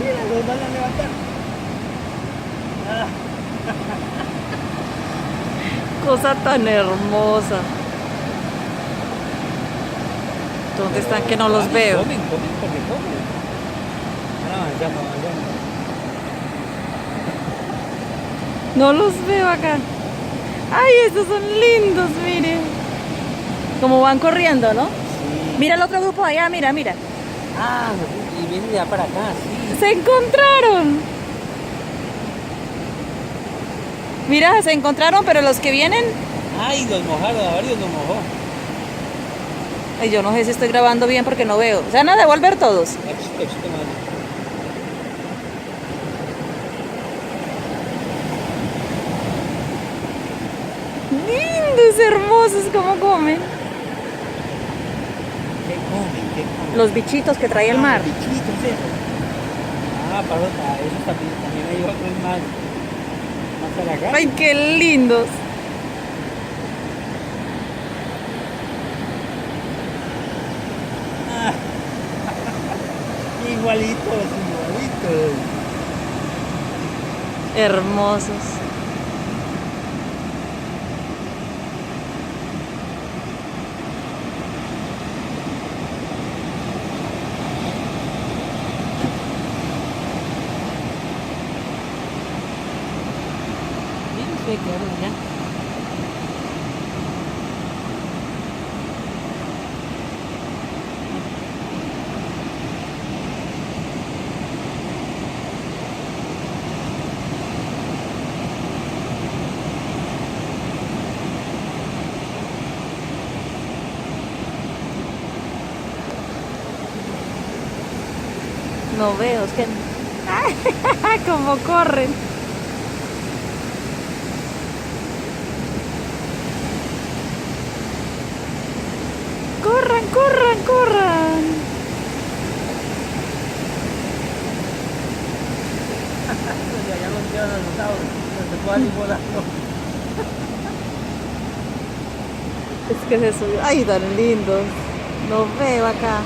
mira, los van a levantar. Ah, Cosa tan hermosa. ¿Dónde están que no los veo? Comen, comen, porque comen. Van avanzando, avanzando. No los veo acá. Ay, estos son lindos, miren. Como van corriendo, ¿no? Sí. Mira el otro grupo allá, mira, mira. Ah, y vienen ya para acá, sí. Se encontraron. Mira, se encontraron, pero los que vienen, Ay, los mojaron, a varios los mojó. ay, yo no sé si estoy grabando bien porque no veo. ¿Se van a devolver todos? Cachito, cachito, mano. Lindos, hermosos, cómo comen. ¿Qué comen? ¿Qué comen? Los bichitos que trae el mar. Bichitos, eso. Ah, para eso también hay otros más. Más para acá. Ay, qué lindos. Ah, igualitos, igualitos. Hermosos. Miren, se quedaron allá. No veo, es que... ¡Ay! ¡Cómo corren! ¡Corran, corran, corran! Ya los quedan asustados. Se pueden ir volando. Es que se subió. ¡Ay, tan lindos! No veo acá.